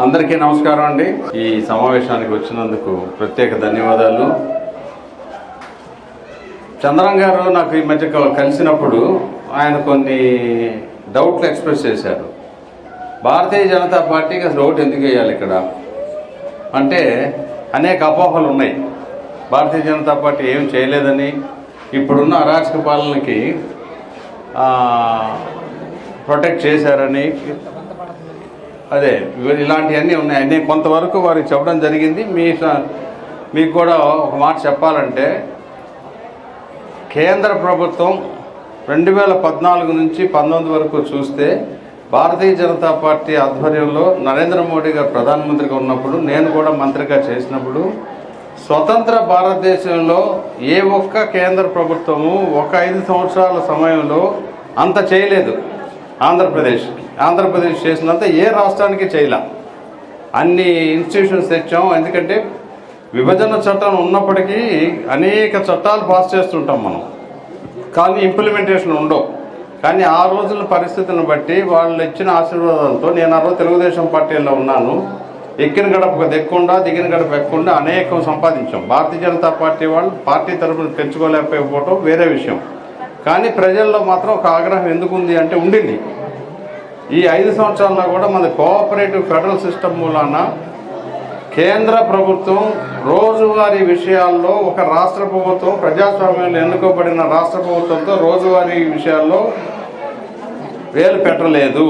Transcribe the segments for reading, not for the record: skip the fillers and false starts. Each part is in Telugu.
అందరికీ నమస్కారం అండి. ఈ సమావేశానికి వచ్చినందుకు ప్రత్యేక ధన్యవాదాలు. చంద్రం గారు నాకు ఈ మధ్య కలిసినప్పుడు ఆయన కొన్ని డౌట్లు ఎక్స్ప్రెస్ చేశారు. భారతీయ జనతా పార్టీకి అసలు ఓటు ఎందుకు వేయాలి ఇక్కడ అంటే అనేక అపోహలు ఉన్నాయి. భారతీయ జనతా పార్టీ ఏం చేయలేదని, ఇప్పుడున్న అరాచక పాలనకి ప్రొటెక్ట్ చేశారని, అదే ఇలాంటివన్నీ ఉన్నాయి. నేను కొంతవరకు వారికి చెప్పడం జరిగింది. మీకు కూడా ఒక మాట చెప్పాలంటే, కేంద్ర ప్రభుత్వం 2014 నుంచి 19 వరకు చూస్తే భారతీయ జనతా పార్టీ ఆధ్వర్యంలో నరేంద్ర మోడీ గారు ప్రధానమంత్రిగా ఉన్నప్పుడు, నేను కూడా మంత్రిగా చేసినప్పుడు, స్వతంత్ర భారతదేశంలో ఏ ఒక్క కేంద్ర ప్రభుత్వము ఒక 5 సంవత్సరాల సమయంలో అంత చేయలేదు. ఆంధ్రప్రదేశ్ చేసినంత ఏ రాష్ట్రానికి చేయలే. అన్ని ఇన్స్టిట్యూషన్స్ తెచ్చాం. ఎందుకంటే విభజన చట్టం ఉన్నప్పటికీ అనేక చట్టాలు పాస్ చేస్తుంటాం మనం, కానీ ఇంప్లిమెంటేషన్ ఉండవు. కానీ ఆ రోజుల పరిస్థితిని బట్టి వాళ్ళు ఇచ్చిన ఆశీర్వాదాలతో, నేను ఆ రోజు తెలుగుదేశం పార్టీలో ఉన్నాను, ఎక్కిన గడప దెక్కుండా దిగిన గడప ఎక్కకుండా అనేకం సంపాదించాం. భారతీయ జనతా పార్టీ వాళ్ళు పార్టీ తరఫున పెంచుకోలేకపోవడం వేరే విషయం. కానీ ప్రజల్లో మాత్రం ఒక ఆగ్రహం ఎందుకు ఉంది అంటే ఉండింది. ఈ 5 సంవత్సరాల్లో కూడా మన కోఆపరేటివ్ ఫెడరల్ సిస్టమ్ మూలాన కేంద్ర ప్రభుత్వం రోజువారీ విషయాల్లో ఒక రాష్ట్ర ప్రభుత్వం, ప్రజాస్వామ్యంలో ఎన్నుకోబడిన రాష్ట్ర ప్రభుత్వంతో రోజువారీ విషయాల్లో వేలు పెట్టలేదు.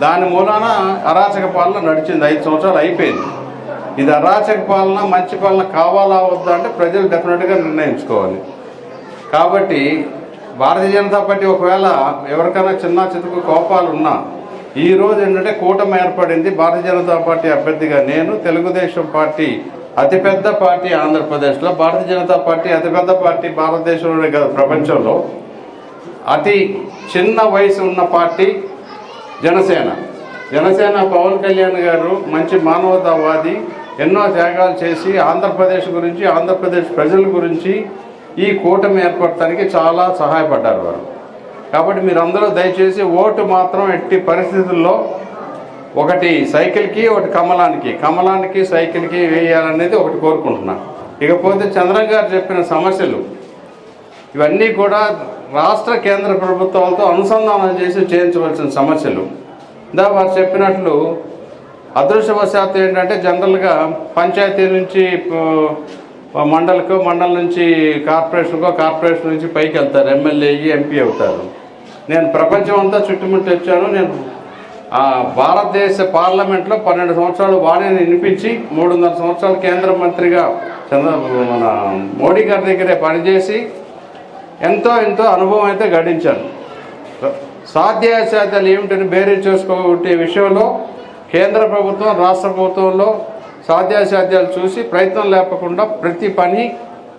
దాని మూలాన అరాచక పాలన నడిచింది. 5 సంవత్సరాలు అయిపోయింది. ఇది అరాచక పాలన, మంచి పాలన కావాలా వద్దా అంటే ప్రజలు డెఫినెట్గా నిర్ణయించుకోవాలి. కాబట్టి భారతీయ జనతా పార్టీ ఒకవేళ ఎవరికైనా చిన్న చితుకు కోపాలు ఉన్నా, ఈరోజు ఏంటంటే కూటమి ఏర్పడింది. భారతీయ జనతా పార్టీ అభ్యర్థిగా నేను, తెలుగుదేశం పార్టీ అతిపెద్ద పార్టీ ఆంధ్రప్రదేశ్లో, భారతీయ జనతా పార్టీ అతిపెద్ద పార్టీ భారతదేశంలోనే కాదు ప్రపంచంలో, అతి చిన్న వయసు ఉన్న పార్టీ జనసేన పవన్ కళ్యాణ్ గారు మంచి మానవతావాది, ఎన్నో త్యాగాలు చేసి ఆంధ్రప్రదేశ్ గురించి, ఆంధ్రప్రదేశ్ ప్రజల గురించి ఈ కూటమి ఏర్పడటానికి చాలా సహాయపడ్డారు వారు. కాబట్టి మీరందరూ దయచేసి ఓటు మాత్రం ఎట్టి పరిస్థితుల్లో ఒకటి సైకిల్కి, ఒకటి కమలానికి సైకిల్కి వేయాలనేది ఒకటి కోరుకుంటున్నాను. ఇకపోతే చంద్రం గారు చెప్పిన సమస్యలు ఇవన్నీ కూడా రాష్ట్ర కేంద్ర ప్రభుత్వాలతో అనుసంధానం చేసి చేయించవలసిన సమస్యలు. వారు చెప్పినట్లు అదృష్టవశాత్తు ఏంటంటే జనరల్గా పంచాయతీ నుంచి మండలం నుంచి కార్పొరేషన్ నుంచి పైకి వెళ్తారు, ఎమ్మెల్యే ఎంపీ అవుతారు. నేను ప్రపంచం అంతా చుట్టుముట్టి వచ్చాను. నేను భారతదేశ పార్లమెంట్లో 12 సంవత్సరాలు వాణిని వినిపించి 3.5 సంవత్సరాలు కేంద్ర మంత్రిగా మన మోడీ గారి దగ్గరే పనిచేసి ఎంతో అనుభవం అయితే గడించాను. సాధ్యాసాధ్యాలు ఏమిటని బేరీ చేసుకోగొట్టే విషయంలో కేంద్ర ప్రభుత్వం, రాష్ట్ర ప్రభుత్వంలో సాధ్యాసాధ్యాలు చూసి ప్రయత్నం లేకుండా ప్రతి పని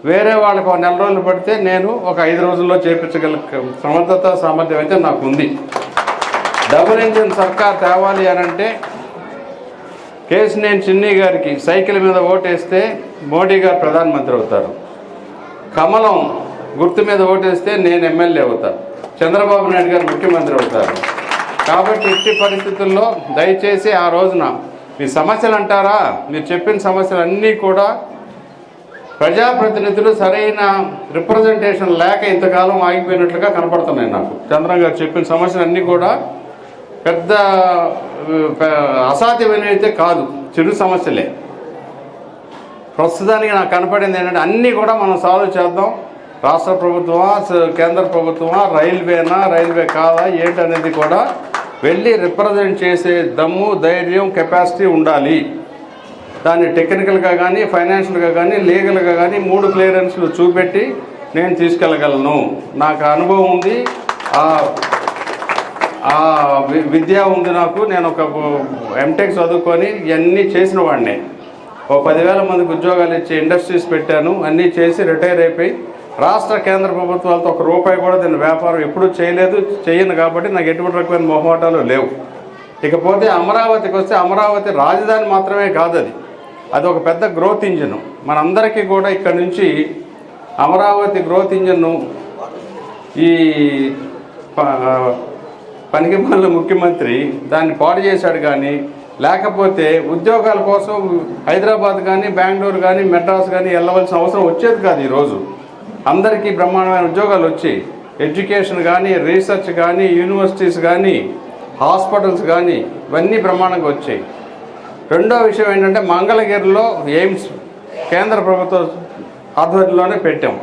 వేరే వాళ్ళకు 1 నెల రోజులు పడితే నేను ఒక 5 రోజుల్లో చేపించగల సమర్థత, సామర్థ్యం అయితే నాకు ఉంది. డబుల్ ఇంజిన్ సర్కార్ తేవాలి అనంటే కేశినేని చిన్ని గారికి సైకిల్ మీద ఓటేస్తే మోడీ గారు ప్రధానమంత్రి అవుతారు. కమలం గుర్తు మీద ఓటేస్తే నేను ఎమ్మెల్యే అవుతాను. చంద్రబాబు నాయుడు గారు ముఖ్యమంత్రి అవుతారు. కాబట్టి ఇట్టి పరిస్థితుల్లో దయచేసి ఆ రోజున మీ సమస్యలు అంటారా, మీరు చెప్పిన సమస్యలన్నీ కూడా ప్రజాప్రతినిధులు సరైన రిప్రజెంటేషన్ లేక ఇంతకాలం ఆగిపోయినట్లుగా కనపడుతున్నాయి నాకు. చంద్రం గారు చెప్పిన సమస్యలన్నీ కూడా పెద్ద అసాధ్యమైనవైతే కాదు, చిరు సమస్యలే. ప్రస్తుతానికి నాకు కనపడింది ఏంటంటే అన్నీ కూడా మనం సాల్వ్ చేద్దాం. రాష్ట్ర ప్రభుత్వమా, కేంద్ర ప్రభుత్వమా, రైల్వే కాదా ఏంటనేది కూడా వెళ్ళి రిప్రజెంట్ చేసే దమ్ము, ధైర్యం, కెపాసిటీ ఉండాలి. దాన్ని టెక్నికల్గా కానీ, ఫైనాన్షియల్గా కానీ, లీగల్గా కానీ 3 క్లియరెన్స్లు చూపెట్టి నేను తీసుకెళ్ళగలను. నాకు అనుభవం ఉంది, విద్య ఉంది నాకు. నేను ఒక ఎంటెక్ చదువుకొని ఇవన్నీ చేసిన వాడిని. 10,000 మందికి ఉద్యోగాలు ఇచ్చే ఇండస్ట్రీస్ పెట్టాను. అన్నీ చేసి రిటైర్ అయిపోయి రాష్ట్ర కేంద్ర ప్రభుత్వాలతో ₹1 కూడా దీని వ్యాపారం ఎప్పుడూ చేయను. కాబట్టి నాకు ఎటువంటి రకమైన మొహమాటాలు లేవు. ఇకపోతే అమరావతికి వస్తే, అమరావతి రాజధాని మాత్రమే కాదు, అది ఒక పెద్ద గ్రోత్ ఇంజిన్. మనందరికీ కూడా ఇక్కడ నుంచి అమరావతి గ్రోత్ ఇంజిన్ ఈ పనికిమాలిన ముఖ్యమంత్రి దాన్ని పాడు చేశాడు కానీ లేకపోతే ఉద్యోగాల కోసం హైదరాబాద్ కానీ బెంగళూరు కానీ మెడ్రాస్ కానీ వెళ్ళవలసిన అవసరం వచ్చేది కాదు. ఈరోజు అందరికీ బ్రహ్మాండమైన ఉద్యోగాలు వచ్చి ఎడ్యుకేషన్ కానీ రీసెర్చ్ కానీ యూనివర్సిటీస్ కానీ హాస్పిటల్స్ కానీ ఇవన్నీ బ్రహ్మాండంగా వచ్చాయి. రెండో విషయం ఏంటంటే మంగళగిరిలో ఎయిమ్స్ కేంద్ర ప్రభుత్వ ఆధ్వర్యంలోనే పెట్టాం.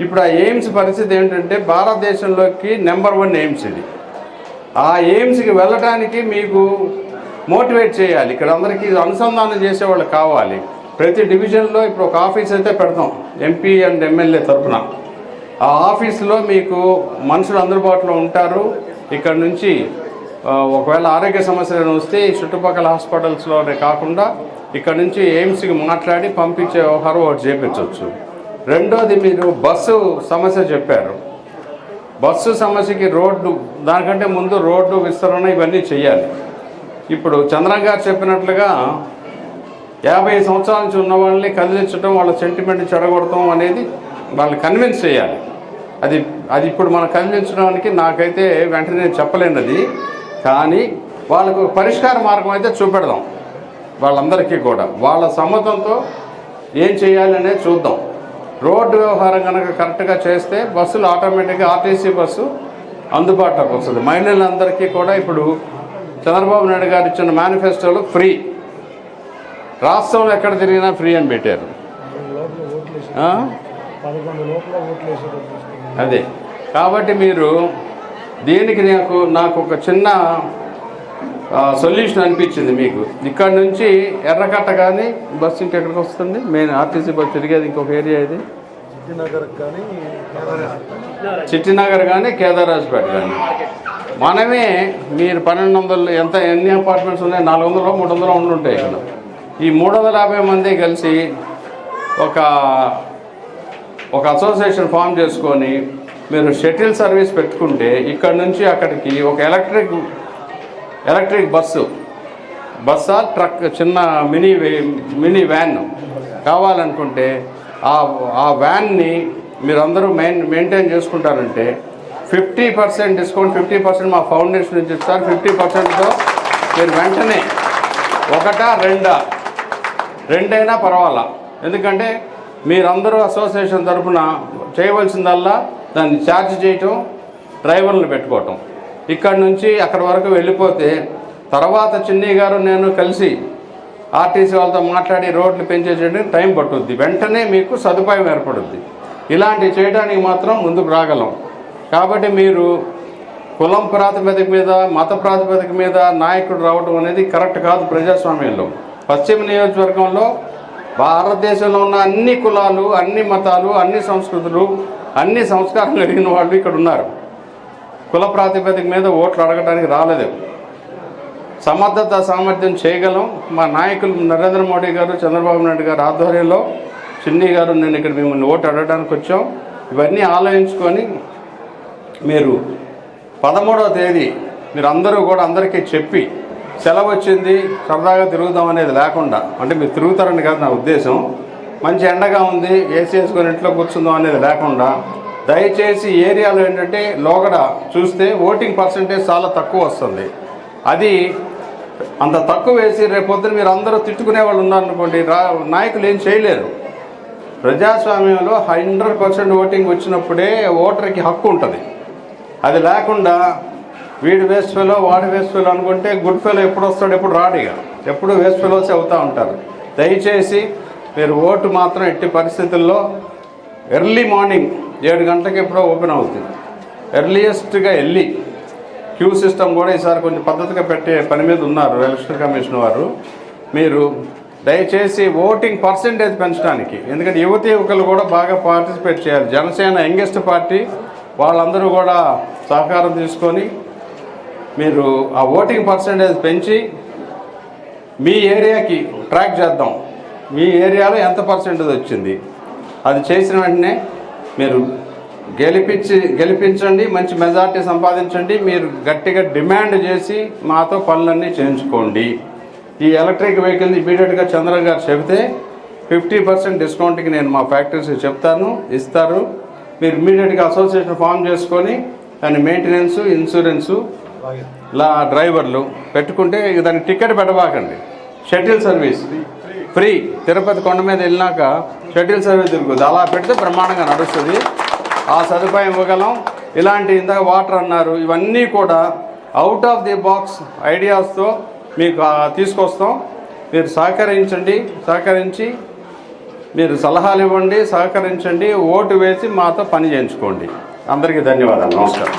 ఇప్పుడు ఆ ఎయిమ్స్ పరిస్థితి ఏంటంటే భారతదేశంలోకి నెంబర్ 1 ఎయిమ్స్ ఇది. ఆ ఎయిమ్స్కి వెళ్ళటానికి మీకు మోటివేట్ చేయాలి. ఇక్కడ అందరికీ అనుసంధానం చేసేవాళ్ళు కావాలి. ప్రతి డివిజన్లో ఇప్పుడు ఒక ఆఫీస్ అయితే పెడతాం ఎంపీ అండ్ ఎమ్మెల్యే తరఫున. ఆ ఆఫీసులో మీకు మనుషులు అందుబాటులో ఉంటారు. ఇక్కడ నుంచి ఒకవేళ ఆరోగ్య సమస్యలు వస్తే ఈ చుట్టుపక్కల హాస్పిటల్స్లోనే కాకుండా ఇక్కడ నుంచి ఎయిమ్స్కి మాట్లాడి పంపించే వ్యవహారం ఒకటి చేపించవచ్చు. రెండోది మీరు బస్సు సమస్య చెప్పారు. బస్సు సమస్యకి రోడ్డు, దానికంటే ముందు రోడ్డు విస్తరణ ఇవన్నీ చేయాలి. ఇప్పుడు చంద్రన్ గారు చెప్పినట్లుగా 50 సంవత్సరాల నుంచి ఉన్న వాళ్ళని కదిలించడం, వాళ్ళ సెంటిమెంట్ చెడగొడటం అనేది వాళ్ళని కన్విన్స్ చేయాలి. అది ఇప్పుడు మనం కదిలించడానికి నాకైతే వెంటనే చెప్పలేనది. కానీ వాళ్ళకు పరిష్కార మార్గం అయితే చూపెడదాం. వాళ్ళందరికీ కూడా వాళ్ళ సమ్మతంతో ఏం చేయాలి అనేది చూద్దాం. రోడ్డు వ్యవహారం కనుక కరెక్ట్గా చేస్తే బస్సులు ఆటోమేటిక్గా ఆర్టీసీ బస్సు అందుబాటులోకి వస్తుంది. మహిళలందరికీ కూడా ఇప్పుడు చంద్రబాబు నాయుడు గారు ఇచ్చిన మేనిఫెస్టోలో ఫ్రీ, రాష్ట్రంలో ఎక్కడ తిరిగినా ఫ్రీ అని పెట్టారు. అదే కాబట్టి మీరు దీనికి నాకు ఒక చిన్న సొల్యూషన్ అనిపించింది. మీకు ఇక్కడ నుంచి ఎర్రకట్ట కానీ బస్సు ఇంకెక్కడికి వస్తుంది, మెయిన్ ఆర్టీసీ బస్సు తిరిగేది ఇంకొక ఏరియా ఇది చిట్టినగర్ కానీ కేదారాజ్పేట కానీ మనమే మీరు 1200 ఎన్ని అపార్ట్మెంట్స్ ఉన్నాయి, 400 300 ఉండుంటాయి. ఇక్కడ ఈ 350 మంది కలిసి ఒక అసోసియేషన్ ఫామ్ చేసుకొని మీరు షటిల్ సర్వీస్ పెట్టుకుంటే ఇక్కడ నుంచి అక్కడికి ఒక ఎలక్ట్రిక్ బస్సా ట్రక్ చిన్న మినీ వ్యాన్ కావాలనుకుంటే ఆ వ్యాన్ని మీరందరూ మెయింటైన్ చేసుకుంటారంటే 50% డిస్కౌంట్, 50% మా ఫౌండేషన్ నుంచి ఇస్తారు. 50%తో మీరు వెంటనే ఒకటా రెండైనా పర్వాలా. ఎందుకంటే మీరందరూ అసోసియేషన్ తరఫున చేయవలసిందల్లా దాన్ని ఛార్జ్ చేయటం, డ్రైవర్లను పెట్టుకోవటం. ఇక్కడ నుంచి అక్కడి వరకు వెళ్ళిపోతే తర్వాత చిన్ని గారు నేను కలిసి ఆర్టీసీ వాళ్ళతో మాట్లాడి రోడ్లు పెంచేసేయడానికి టైం పట్టుద్ది. వెంటనే మీకు సదుపాయం ఏర్పడుద్ది. ఇలాంటివి చేయడానికి మాత్రం ముందుకు రాగలం. కాబట్టి మీరు కులం ప్రాతిపదిక మీద, మత ప్రాతిపదిక మీద నాయకుడు రావడం అనేది కరెక్ట్ కాదు ప్రజాస్వామ్యంలో. పశ్చిమ నియోజకవర్గంలో భారతదేశంలో ఉన్న అన్ని కులాలు, అన్ని మతాలు, అన్ని సంస్కృతులు, అన్ని సంస్కారం కలిగిన వాళ్ళు ఇక్కడ ఉన్నారు. కుల ప్రాతిపదిక మీద ఓట్లు అడగడానికి రాలేదు. సమర్థత సామర్థ్యం చేయగలం. మా నాయకులు నరేంద్ర మోడీ గారు, చంద్రబాబు నాయుడు గారు ఆధ్వర్యంలో చిన్ని గారు నేను ఇక్కడ మిమ్మల్ని ఓటు అడగడానికి వచ్చాం. ఇవన్నీ ఆలోచించుకొని మీరు 13వ తేదీ మీరు అందరూ కూడా అందరికీ చెప్పి సెలవు వచ్చింది సరదాగా తిరుగుదాం అనేది లేకుండా, అంటే మీరు తిరుగుతారని కాదు నా ఉద్దేశం, మంచి ఎండగా ఉంది ఏసీ వేసుకొని ఇంట్లో కూర్చుందాం అనేది లేకుండా దయచేసి ఏరియాలో ఏంటంటే లోగడ చూస్తే ఓటింగ్ పర్సంటేజ్ చాలా తక్కువ వస్తుంది. అది అంత తక్కువ వేసి రేపొద్దున మీరు అందరూ తిట్టుకునే వాళ్ళు ఉన్నారనుకోండి, నాయకులు ఏం చేయలేరు. ప్రజాస్వామ్యంలో 100% ఓటింగ్ వచ్చినప్పుడే ఓటర్కి హక్కు ఉంటుంది. అది లేకుండా వీడు వేస్ట్ ఫెలో వాడు వేస్ట్ ఫెలో అనుకుంటే గుడ్ ఫెలో ఎప్పుడు వస్తాడు, ఎప్పుడు రాడు. ఇక ఎప్పుడు వేస్ట్ ఫెలోసే అవుతూ ఉంటారు. దయచేసి మీరు ఓటు మాత్రం ఎట్టి పరిస్థితుల్లో ఎర్లీ మార్నింగ్ 7 గంటలకు ఎప్పుడో ఓపెన్ అవుతుంది. ఎర్లియస్ట్గా వెళ్ళి క్యూ సిస్టమ్ కూడా ఈసారి కొంచెం పద్ధతిగా పెట్టే పని మీద ఉన్నారు ఎలక్షన్ కమిషన్ వారు. మీరు దయచేసి ఓటింగ్ పర్సంటేజ్ పెంచడానికి, ఎందుకంటే యువకులు కూడా బాగా పార్టిసిపేట్ చేయాలి. జనసేన యంగెస్ట్ పార్టీ, వాళ్ళందరూ కూడా సహకారం తీసుకొని మీరు ఆ ఓటింగ్ పర్సంటేజ్ పెంచి మీ ఏరియాకి ట్రాక్ చేద్దాం. మీ ఏరియాలో ఎంత పర్సెంటేజ్ వచ్చింది అది చేసిన వెంటనే మీరు గెలిపించండి, మంచి మెజార్టీ సంపాదించండి. మీరు గట్టిగా డిమాండ్ చేసి మాతో పనులన్నీ చేయించుకోండి. ఈ ఎలక్ట్రిక్ వెహికల్ని ఇమీడియట్గా చంద్రన్ గారు చెబితే 50% డిస్కౌంట్కి నేను మా ఫ్యాక్టరీస్కి చెప్తాను, ఇస్తారు. మీరు ఇమీడియట్గా అసోసియేషన్ ఫామ్ చేసుకొని దాని మెయింటెనెన్సు, ఇన్సూరెన్సు డ్రైవర్లు పెట్టుకుంటే ఇక దానికి టికెట్ పెట్టబాకండి. Shuttle service free. తిరుపతి కొండ మీద వెళ్ళినాక షటిల్ సర్వీస్ దొరుకుతుంది. అలా పెడితే బ్రహ్మాండంగా నడుస్తుంది. ఆ సదుపాయం ఇవ్వగలం. ఇలాంటి ఇందాక వాటర్ అన్నారు, ఇవన్నీ కూడా అవుట్ ఆఫ్ ది బాక్స్ ఐడియాస్తో మీకు తీసుకొస్తాం. మీరు సహకరించి మీరు సలహాలు ఇవ్వండి, సహకరించండి, ఓటు వేసి మాతో పని చేయించుకోండి. అందరికీ ధన్యవాదాలు. నమస్కారం.